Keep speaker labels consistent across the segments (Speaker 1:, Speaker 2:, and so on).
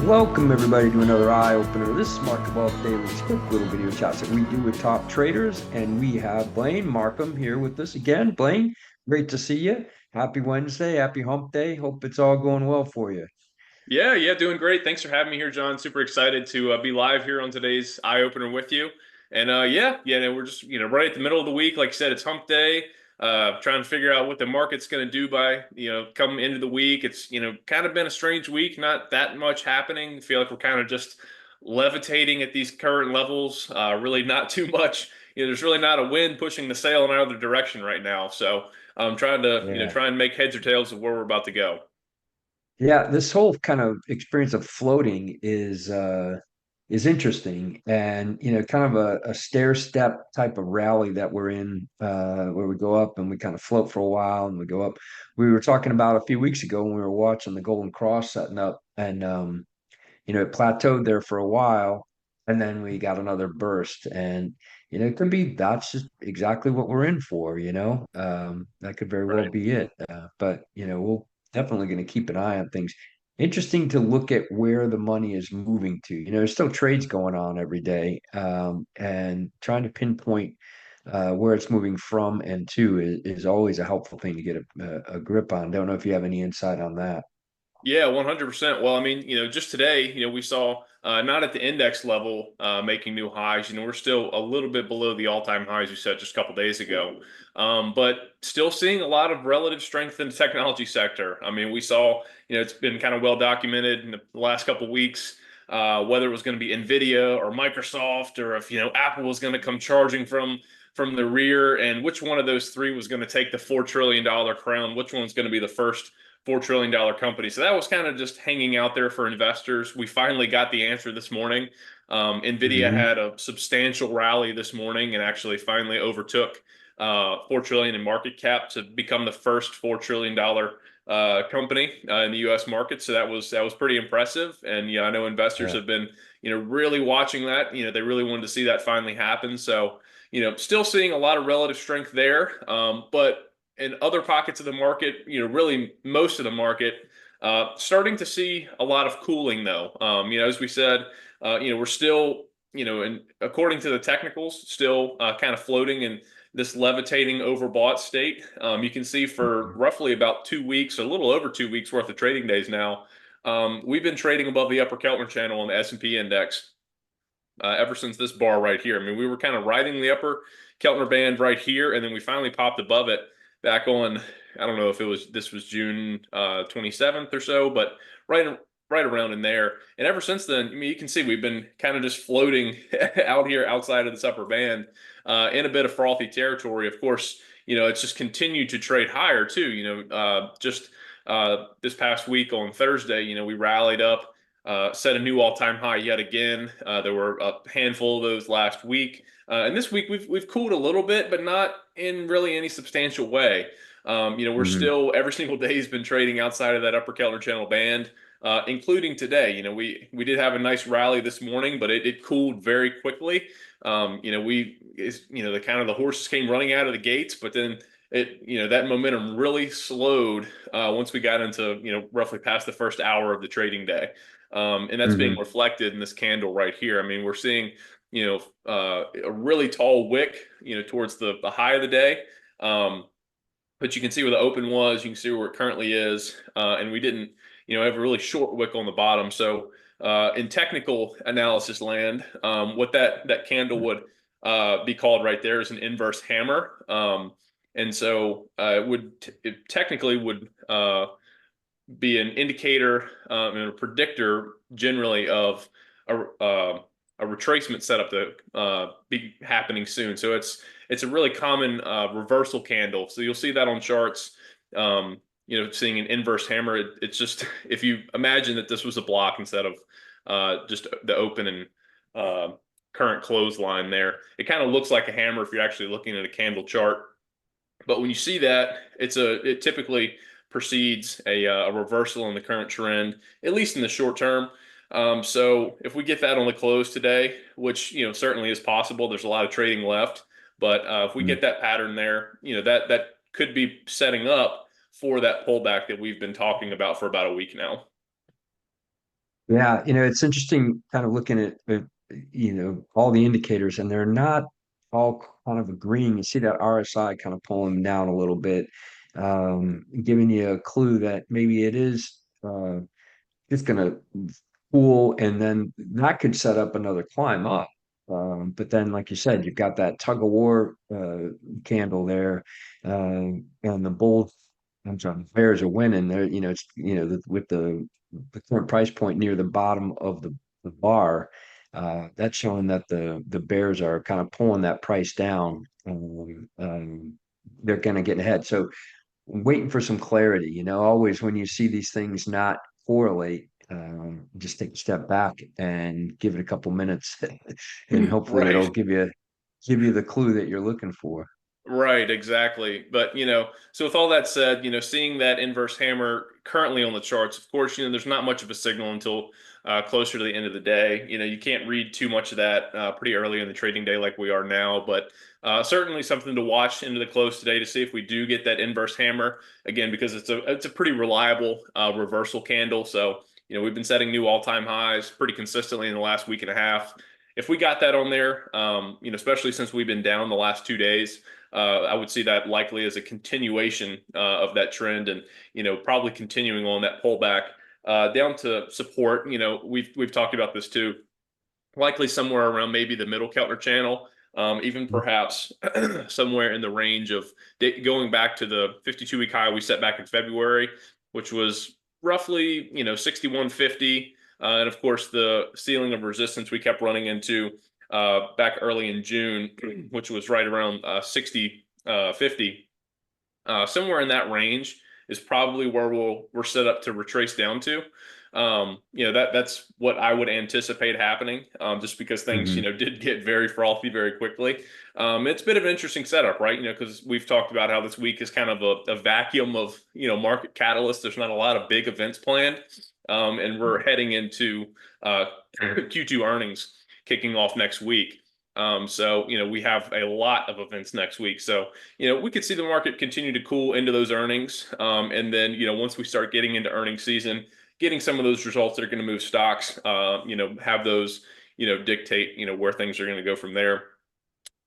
Speaker 1: Welcome everybody to another eye opener. This is Market Wealth Daily's quick little video chats that we do with top traders, and we have Blane Markham here with us again. Blane, great to see you. Happy Wednesday, happy hump day. Hope it's all going well for you.
Speaker 2: Yeah, doing great. Thanks for having me here, John. Super excited to be live here on today's eye opener with you. And no, we're just right at the middle of the week. Like I said, it's hump day. Trying to figure out what the market's going to do by come into the week. It's kind of been a strange week. Not that much happening. I feel like we're kind of just levitating at these current levels. Really not too much. There's really not a wind pushing the sail in either direction right now. So I'm trying to
Speaker 1: Yeah.
Speaker 2: try and make heads or tails of where we're about to go.
Speaker 1: Yeah, this whole kind of experience of floating is interesting, and kind of a stair step type of rally that we're in, where we go up and we kind of float for a while and we go up. We were talking about a few weeks ago when we were watching the Golden Cross setting up, and it plateaued there for a while, and then we got another burst, and it could be that's just exactly what we're in for. That could very well
Speaker 2: Right.
Speaker 1: be it. But we'll definitely going to keep an eye on things. Interesting to look at where the money is moving to. There's still trades going on every day, and trying to pinpoint where it's moving from and to is always a helpful thing to get a grip on. Don't know if you have any insight on that.
Speaker 2: Yeah, 100%. Well, I mean, just today, we saw not at the index level making new highs. We're still a little bit below the all-time highs you set just a couple days ago. But still seeing a lot of relative strength in the technology sector. I mean, we saw, it's been kind of well documented in the last couple weeks, whether it was going to be Nvidia or Microsoft, or if, Apple was going to come charging from the rear, and which one of those three was going to take the $4 trillion crown, which one's going to be the first $4 trillion company. So that was kind of just hanging out there for investors. We finally got the answer this morning. Nvidia
Speaker 1: Hmm.
Speaker 2: had a substantial rally this morning and actually finally overtook 4 trillion in market cap to become the first $4 trillion company in the U.S. market. So that was pretty impressive. And I know investors
Speaker 1: Yeah.
Speaker 2: have been really watching that. They really wanted to see that finally happen. So still seeing a lot of relative strength there. But in other pockets of the market, really most of the market, starting to see a lot of cooling though. As we said, we're still, and according to the technicals, still kind of floating in this levitating overbought state. You can see for
Speaker 1: Mhm.
Speaker 2: roughly about 2 weeks, a little over 2 weeks worth of trading days now, we've been trading above the upper Keltner channel on the S&P index ever since this bar right here. I mean, we were kind of riding the upper Keltner band right here, and then we finally popped above it back on. I don't know if this was June 27th or so, but right around in there. And ever since then, I mean, you can see we've been kind of just floating out here outside of this upper band in a bit of frothy territory. Of course, it's just continued to trade higher too. Just this past week on Thursday, we rallied up, set a new all-time high yet again. There were a handful of those last week, and this week we've cooled a little bit, but not in really any substantial way. We're
Speaker 1: Mhm.
Speaker 2: still every single day has been trading outside of that upper Keltner channel band, including today. We did have a nice rally this morning, but it cooled very quickly. The kind of the horses came running out of the gates, but then that momentum really slowed once we got into roughly past the first hour of the trading day. And that's being
Speaker 1: Mhm.
Speaker 2: reflected in this candle right here. I mean, we're seeing, a really tall wick, towards the high of the day. But you can see where the open was, you can see where it currently is. And we didn't, have a really short wick on the bottom. So, in technical analysis land, what that candle would be called right there is an inverse hammer. And so it technically would be an indicator and a predictor generally of a retracement setup to be happening soon. So it's a really common reversal candle. So you'll see that on charts. Seeing an inverse hammer. It's just if you imagine that this was a block instead of just the open and uh, current close line there, it kind of looks like a hammer if you're actually looking at a candle chart. But when you see that, it typically precedes a reversal in the current trend, at least in the short term. So if we get that on the close today, which certainly is possible, there's a lot of trading left. But if we
Speaker 1: Mhm.
Speaker 2: get that pattern there, that could be setting up for that pullback that we've been talking about for about a week now.
Speaker 1: Yeah, it's interesting kind of looking at, all the indicators, and they're not all kind of agreeing. You see that RSI kind of pulling down a little bit, giving you a clue that maybe it is it's going to cool, and then that could set up another climb up. But then, like you said, you've got that tug of war candle there, and the bulls. I'm sorry, the bears are winning. There, it's with the current price point near the bottom of the bar. That's showing that the bears are kind of pulling that price down. They're going to get ahead. So waiting for some clarity. Always when you see these things not correlate, just take a step back and give it a couple minutes, and hopefully it'll
Speaker 2: Right.
Speaker 1: give you the clue that you're looking for.
Speaker 2: Right, exactly. But, so with all that said, seeing that inverse hammer currently on the charts, of course, there's not much of a signal until closer to the end of the day. You can't read too much of that pretty early in the trading day like we are now, but certainly something to watch into the close today to see if we do get that inverse hammer again, because it's a pretty reliable reversal candle. So, we've been setting new all-time highs pretty consistently in the last week and a half. If we got that on there, especially since we've been down the last 2 days, I would see that likely as a continuation of that trend, and probably continuing on that pullback down to support. We've talked about this too. Likely somewhere around maybe the middle Keltner channel, even perhaps somewhere in the range of going back to the 52-week high we set back in February, which was roughly 6150. And of course, the ceiling of resistance we kept running into back early in June, which was right around 6050. Somewhere in that range is probably where we're set up to retrace down to. That's what I would anticipate happening, just because things
Speaker 1: Hmm.
Speaker 2: did get very frothy very quickly. It's a bit of an interesting setup, right? Because we've talked about how this week is kind of a vacuum of market catalysts. There's not a lot of big events planned, and we're heading into Q2 earnings kicking off next week. So we have a lot of events next week. So we could see the market continue to cool into those earnings. And then, once we start getting into earnings season, getting some of those results that are going to move stocks, have those, dictate, where things are going to go from there.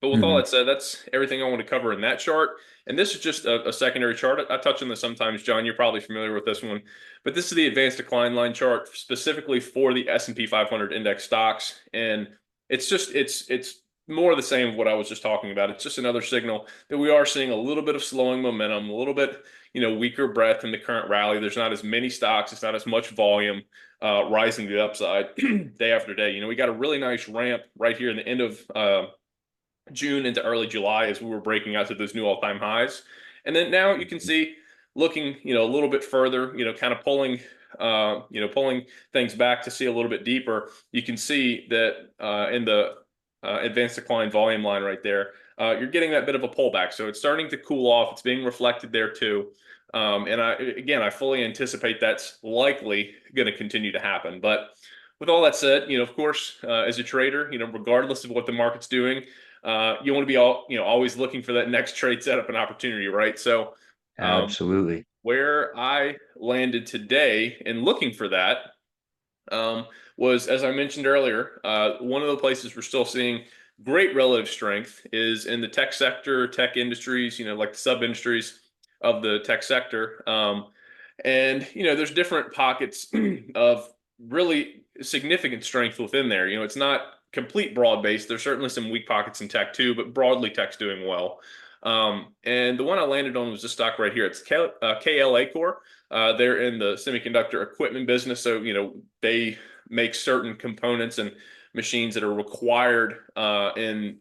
Speaker 2: But with all
Speaker 1: Hmm.
Speaker 2: that said, that's everything I want to cover in that chart. And this is just a secondary chart. I touch on this sometimes, John. You're probably familiar with this one, but this is the advanced decline line chart specifically for the S&P 500 index stocks, and it's more of the same of what I was just talking about. It's just another signal that we are seeing a little bit of slowing momentum, a little bit weaker breadth in the current rally. There's not as many stocks, it's not as much volume rising to the upside day after day. We got a really nice ramp right here in the end of June into early July as we were breaking out to those new all-time highs. And then now you can see looking, a little bit further, kind of pulling things back to see a little bit deeper. You can see that in the advanced decline volume line right there, you're getting that bit of a pullback. So it's starting to cool off. It's being reflected there too. And I fully anticipate that's likely going to continue to happen. But with all that said, of course, as a trader, regardless of what the market's doing, you want to be always looking for that next trade setup and opportunity, right? So, um,
Speaker 1: Absolutely.
Speaker 2: where I landed today in looking for that um, was, as I mentioned earlier, one of the places we're still seeing great relative strength is in the tech sector, tech industries, like the sub industries of the tech sector. And there's different pockets of really significant strength within there. It's not complete broad based. There's certainly some weak pockets in tech too, but broadly tech's doing well. And the one I landed on was this stock right here. It's KLA Core. They're in the semiconductor equipment business, so they make certain components and machines that are required in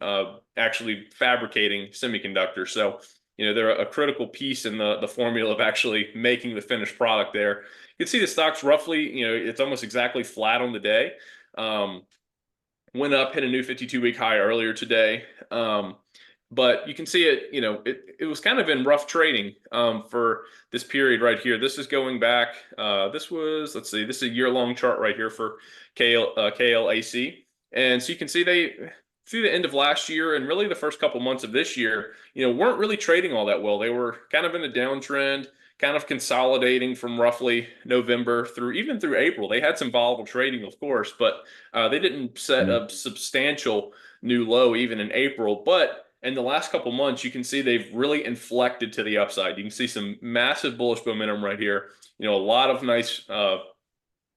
Speaker 2: actually fabricating semiconductors. So they're a critical piece in the formula of actually making the finished product there. You can see the stock's roughly, it's almost exactly flat on the day. Um, Went up, hit a new 52-week high earlier today. But you can see it, it was kind of in rough trading for this period right here. This is going back, let's see, this is a year-long chart right here for KLAC. And so you can see through the end of last year and really the first couple months of this year, weren't really trading all that well. They were kind of in a downtrend, kind of consolidating from roughly November through even through April. They had some volatile trading, of course, but they didn't set
Speaker 1: Mm.
Speaker 2: a substantial new low even in April. But in the last couple months, you can see they've really inflected to the upside. You can see some massive bullish momentum right here. A lot of nice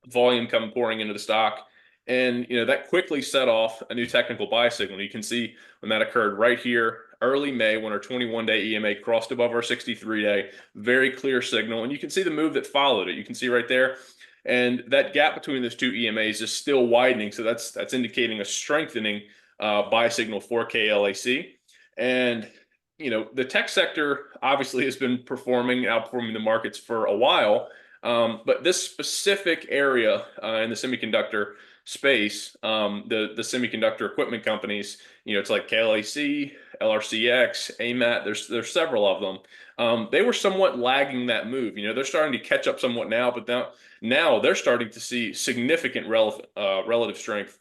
Speaker 2: volume coming pouring into the stock. And that quickly set off a new technical buy signal. You can see when that occurred right here, early May, when our 21-day EMA crossed above our 63-day. Very clear signal. And you can see the move that followed it. You can see right there. And that gap between those two EMAs is still widening. So that's indicating a strengthening buy signal for KLAC. And the tech sector obviously has been outperforming the markets for a while. But this specific area in the semiconductor space, the semiconductor equipment companies, it's like KLAC, LRCX, AMAT. There's several of them. They were somewhat lagging that move. They're starting to catch up somewhat now, but now they're starting to see significant relative strength,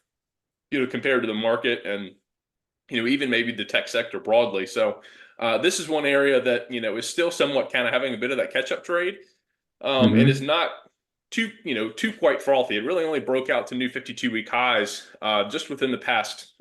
Speaker 2: compared to the market and even maybe the tech sector broadly. So this is one area that is still somewhat kind of having a bit of that catch-up trade, and is
Speaker 1: Hmm.
Speaker 2: not too quite frothy. It really only broke out to new 52-week highs just within the past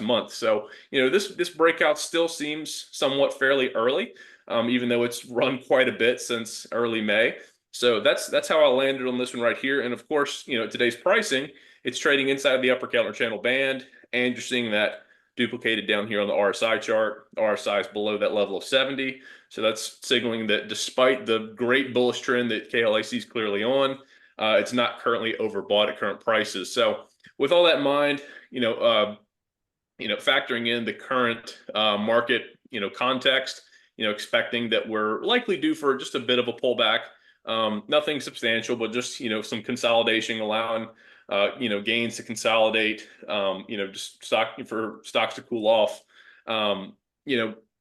Speaker 2: month. So this breakout still seems somewhat fairly early, even though it's run quite a bit since early May. So that's how I landed on this one right here. And of course, today's pricing, it's trading inside the upper Keltner channel band, and you're seeing that duplicated down here on the RSI chart. The RSI is below that level of 70. So that's signaling that despite the great bullish trend that KLAC is clearly on, it's not currently overbought at current prices. So with all that in mind, factoring in the current market, context, expecting that we're likely due for just a bit of a pullback. Nothing substantial, but just, some consolidation, allowing, gains to consolidate, just stocks to cool off. Um,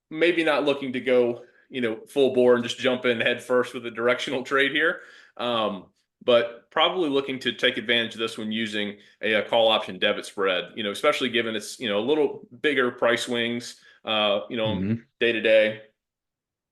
Speaker 2: Maybe not looking to go, full bore and just jump in head first with a directional trade here. But probably looking to take advantage of this one using a call option debit spread, especially given it's, a little bigger price swings,
Speaker 1: Hmm.
Speaker 2: day to day.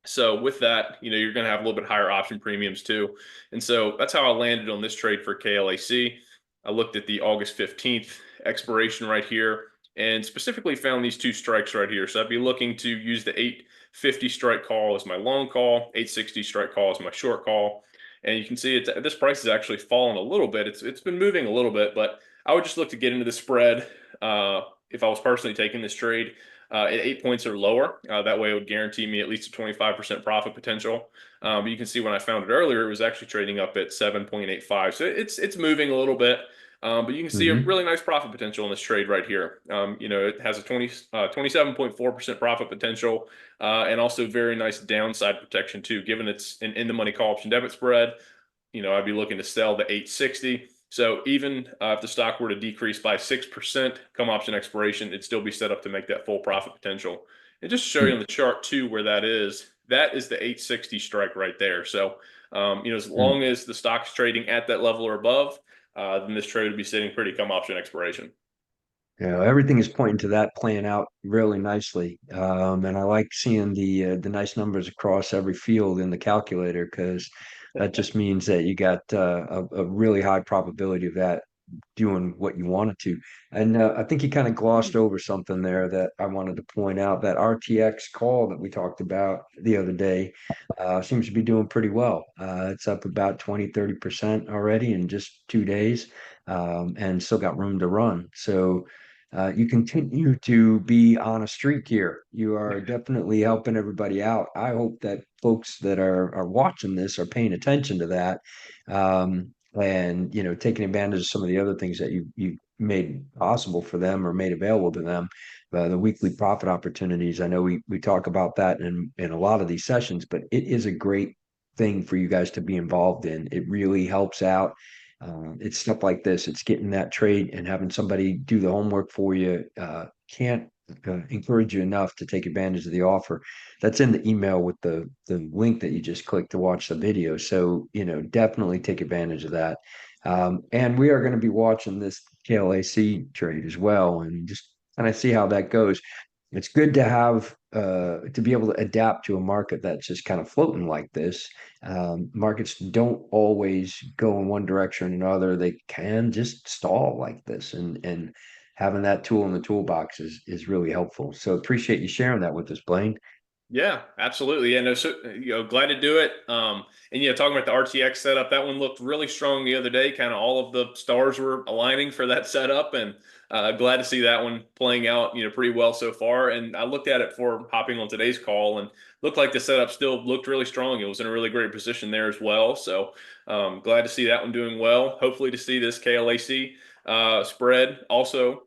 Speaker 2: So with that, you're going to have a little bit higher option premiums too. And so that's how I landed on this trade for KLAC. I looked at the August 15th expiration right here and specifically found these two strikes right here. So I'd be looking to use the 850 strike call as my long call, 860 strike call as my short call. And you can see this price has actually fallen a little bit. It's been moving a little bit, but I would just look to get into the spread if I was personally taking this trade at 8 points or lower. That way it would guarantee me at least a 25% profit potential. But you can see when I found it earlier, it was actually trading up at 7.85. So it's moving a little bit. But you can see a
Speaker 1: Hmm.
Speaker 2: really nice profit potential in this trade right here. It has a 27.4% profit potential, and also very nice downside protection too, given it's an in-the-money call option debit spread. I'd be looking to sell the 860. So even if the stock were to decrease by 6% come option expiration, it'd still be set up to make that full profit potential. And just to show you on the chart too where that is the 860 strike right there. So, as long as the stock's trading at that level or above, then this trade would be sitting pretty come option expiration.
Speaker 1: Everything is pointing to that playing out really nicely, and I like seeing the nice numbers across every field in the calculator because that just means that you got a really high probability of that doing what you wanted to. And I think you kind of glossed over something there that I wanted to point out. That RTX call that we talked about the other day seems to be doing pretty well. It's up about 20-30% already in just 2 days, and still got room to run. So you continue to be on a streak here. You are definitely helping everybody out. I hope that folks that are watching this are paying attention to that, and taking advantage of some of the other things that you made possible for them or made available to them. The weekly profit opportunities. I know we talk about that in a lot of these sessions, but it is a great thing for you guys to be involved in. It really helps out. It's stuff like this. It's getting that trade and having somebody do the homework for you. Can't encourage you enough to take advantage of the offer. That's in the email with the link that you just clicked to watch the video. So definitely take advantage of that. And we are going to be watching this KLAC trade as well, and just kind of see how that goes. it's good to have to be able to adapt to a market that's just kind of floating like this. Markets don't always go in one direction or another. They can just stall like this, and having that tool in the toolbox is really helpful. So appreciate you sharing that with us, Blaine.
Speaker 2: Yeah, absolutely. Yeah, no, so glad to do it. And talking about the RTX setup, that one looked really strong the other day. Kind of all of the stars were aligning for that setup, and glad to see that one playing out, pretty well so far. And I looked at it for hopping on today's call, and looked like the setup still looked really strong. It was in a really great position there as well. So glad to see that one doing well. Hopefully to see this KLAC spread also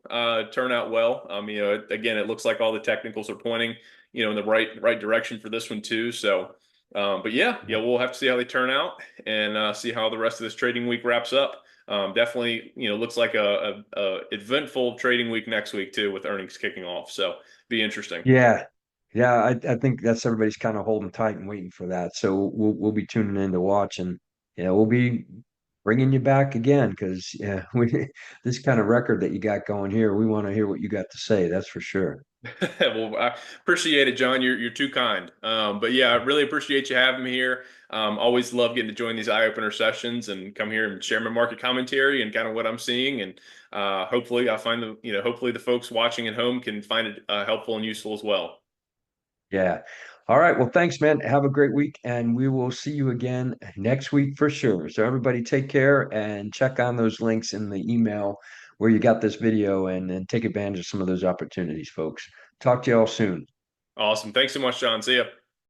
Speaker 2: turn out well. Again, it looks like all the technicals are pointing in the right direction for this one too. So, but yeah, we'll have to see how they turn out and see how the rest of this trading week wraps up. Definitely, looks like a eventful trading week next week too, with earnings kicking off. So, be interesting.
Speaker 1: Yeah. Yeah, I think that's everybody's kind of holding tight and waiting for that. So we'll be tuning in to watch, and we'll be bringing you back again because we this kind of record that you got going here, we want to hear what you got to say. That's for sure.
Speaker 2: Well, I appreciate it, John. You're too kind. But yeah, I really appreciate you having me here. Always love getting to join these eye opener sessions and come here and share my market commentary and kind of what I'm seeing. And hopefully, I find hopefully the folks watching at home can find it helpful and useful as well.
Speaker 1: Yeah. All right. Well, thanks, man. Have a great week, and we will see you again next week for sure. So everybody take care and check on those links in the email where you got this video and take advantage of some of those opportunities, folks. Talk to you all soon.
Speaker 2: Awesome. Thanks so much, John. See ya.